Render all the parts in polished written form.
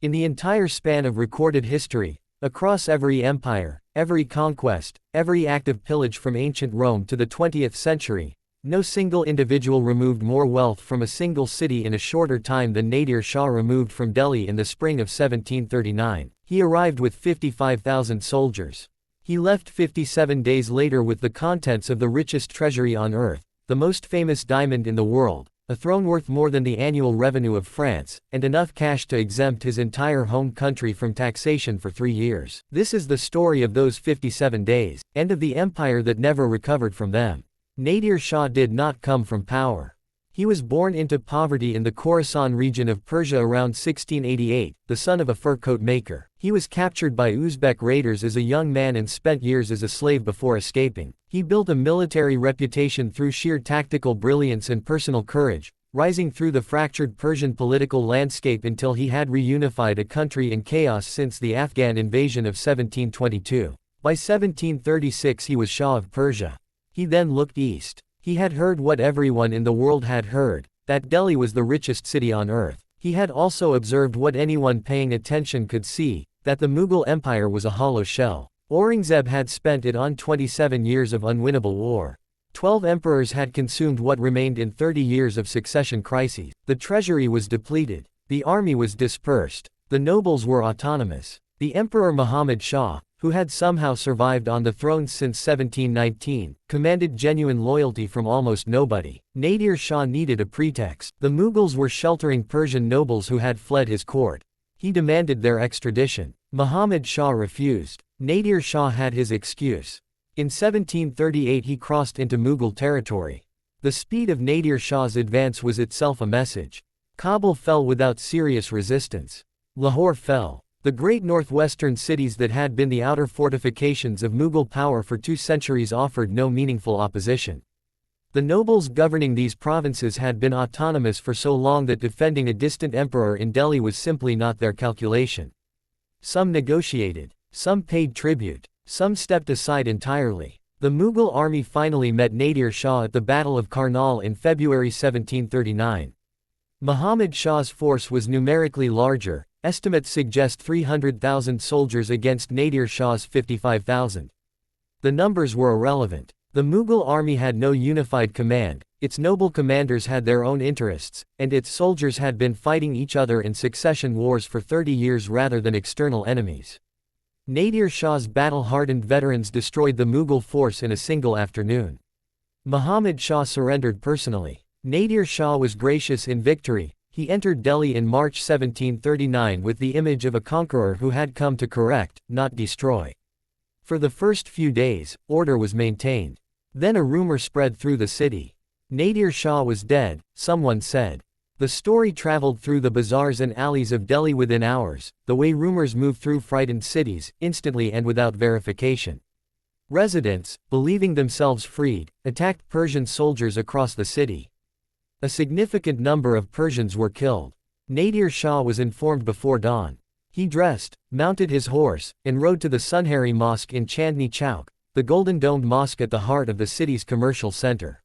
In the entire span of recorded history, across every empire, every conquest, every act of pillage from ancient Rome to the 20th century, no single individual removed more wealth from a single city in a shorter time than Nadir Shah removed from Delhi in the spring of 1739. He arrived with 55,000 soldiers. He left 57 days later with the contents of the richest treasury on earth, the most famous diamond in the world, a throne worth more than the annual revenue of France, and enough cash to exempt his entire home country from taxation for 3 years. This is the story of those 57 days, and of the empire that never recovered from them. Nadir Shah did not come from power. He was born into poverty in the Khorasan region of Persia around 1688, the son of a fur coat maker. He was captured by Uzbek raiders as a young man and spent years as a slave before escaping. He built a military reputation through sheer tactical brilliance and personal courage, rising through the fractured Persian political landscape until he had reunified a country in chaos since the Afghan invasion of 1722. By 1736 he was Shah of Persia. He then looked east. He had heard what everyone in the world had heard, that Delhi was the richest city on earth. He had also observed what anyone paying attention could see, that the Mughal Empire was a hollow shell. Aurangzeb had spent it on 27 years of unwinnable war. 12 emperors had consumed what remained in 30 years of succession crises. The treasury was depleted. The army was dispersed. The nobles were autonomous. The Emperor Muhammad Shah, who had somehow survived on the throne since 1719, commanded genuine loyalty from almost nobody. Nadir Shah needed a pretext. The Mughals were sheltering Persian nobles who had fled his court. He demanded their extradition. Muhammad Shah refused. Nadir Shah had his excuse. In 1738 he crossed into Mughal territory. The speed of Nadir Shah's advance was itself a message. Kabul fell without serious resistance. Lahore fell. The great northwestern cities that had been the outer fortifications of Mughal power for 2 centuries offered no meaningful opposition. The nobles governing these provinces had been autonomous for so long that defending a distant emperor in Delhi was simply not their calculation. Some negotiated. Some paid tribute. Some stepped aside entirely. The Mughal army finally met Nadir Shah at the Battle of Karnal in February 1739. Muhammad Shah's force was numerically larger. Estimates suggest 300,000 soldiers against Nadir Shah's 55,000. The numbers were irrelevant. The Mughal army had no unified command, its noble commanders had their own interests, and its soldiers had been fighting each other in succession wars for 30 years rather than external enemies. Nadir Shah's battle-hardened veterans destroyed the Mughal force in a single afternoon. Muhammad Shah surrendered personally. Nadir Shah was gracious in victory. He entered Delhi in March 1739 with the image of a conqueror who had come to correct, not destroy. For the first few days, order was maintained. Then a rumor spread through the city. Nadir Shah was dead, someone said. The story traveled through the bazaars and alleys of Delhi within hours, the way rumors move through frightened cities, instantly and without verification. Residents, believing themselves freed, attacked Persian soldiers across the city. A significant number of Persians were killed. Nadir Shah was informed before dawn. He dressed, mounted his horse, and rode to the Sunhari Mosque in Chandni Chowk, the golden-domed mosque at the heart of the city's commercial center.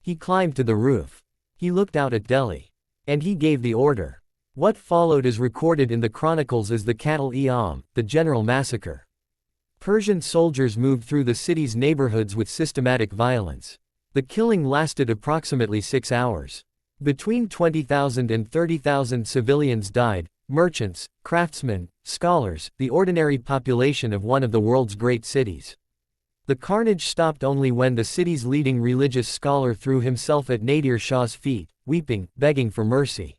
He climbed to the roof. He looked out at Delhi. And he gave the order. What followed is recorded in the chronicles as the Qatl-e-Aam, the general massacre. Persian soldiers moved through the city's neighborhoods with systematic violence. The killing lasted approximately 6 hours. Between 20,000 and 30,000 civilians died, merchants, craftsmen, scholars, the ordinary population of one of the world's great cities. The carnage stopped only when the city's leading religious scholar threw himself at Nadir Shah's feet, weeping, begging for mercy.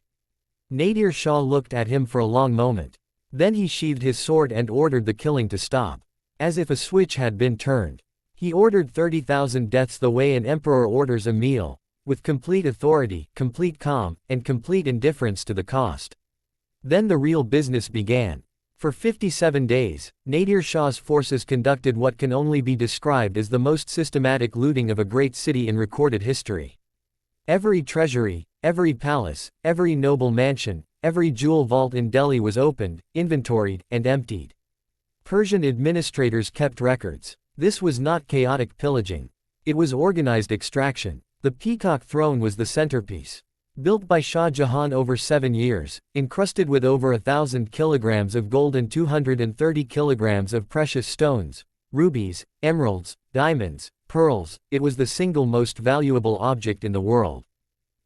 Nadir Shah looked at him for a long moment. Then he sheathed his sword and ordered the killing to stop. As if a switch had been turned. He ordered 30,000 deaths the way an emperor orders a meal, with complete authority, complete calm, and complete indifference to the cost. Then the real business began. For 57 days, Nadir Shah's forces conducted what can only be described as the most systematic looting of a great city in recorded history. Every treasury, every palace, every noble mansion, every jewel vault in Delhi was opened, inventoried, and emptied. Persian administrators kept records. This was not chaotic pillaging. It was organized extraction. The Peacock Throne was the centerpiece. Built by Shah Jahan over 7 years, encrusted with over 1,000 kilograms of gold and 230 kilograms of precious stones, rubies, emeralds, diamonds, pearls, it was the single most valuable object in the world.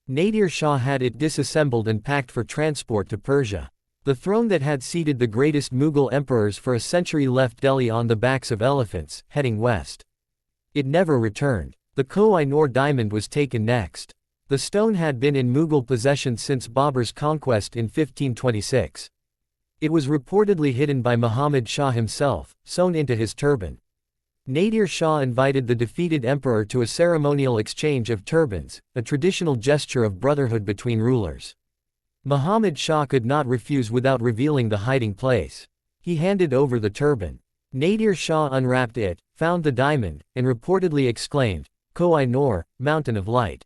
Nadir Shah had it disassembled and packed for transport to Persia. The throne that had seated the greatest Mughal emperors for a century left Delhi on the backs of elephants, heading west. It never returned. The Koh-i-Noor diamond was taken next. The stone had been in Mughal possession since Babur's conquest in 1526. It was reportedly hidden by Muhammad Shah himself, sewn into his turban. Nadir Shah invited the defeated emperor to a ceremonial exchange of turbans, a traditional gesture of brotherhood between rulers. Muhammad Shah could not refuse without revealing the hiding place. He handed over the turban. Nadir Shah unwrapped it, found the diamond, and reportedly exclaimed, "Koh-i-Noor, Mountain of Light."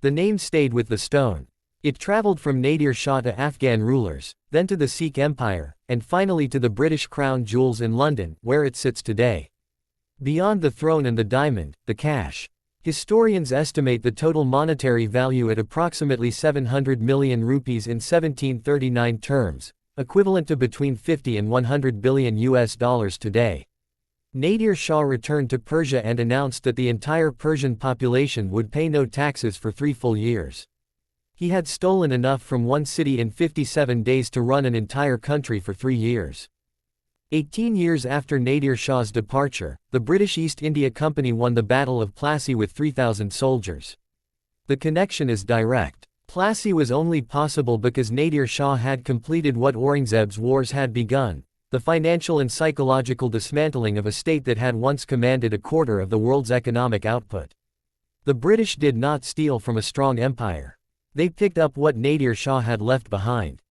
The name stayed with the stone. It traveled from Nadir Shah to Afghan rulers, then to the Sikh Empire, and finally to the British Crown Jewels in London, where it sits today. Beyond the throne and the diamond, the cash. Historians estimate the total monetary value at approximately 700 million rupees in 1739 terms, equivalent to between 50 and 100 billion US dollars today. Nadir Shah returned to Persia and announced that the entire Persian population would pay no taxes for 3 full years. He had stolen enough from one city in 57 days to run an entire country for 3 years. 18 years after Nadir Shah's departure, the British East India Company won the Battle of Plassey with 3,000 soldiers. The connection is direct. Plassey was only possible because Nadir Shah had completed what Aurangzeb's wars had begun, the financial and psychological dismantling of a state that had once commanded a quarter of the world's economic output. The British did not steal from a strong empire. They picked up what Nadir Shah had left behind.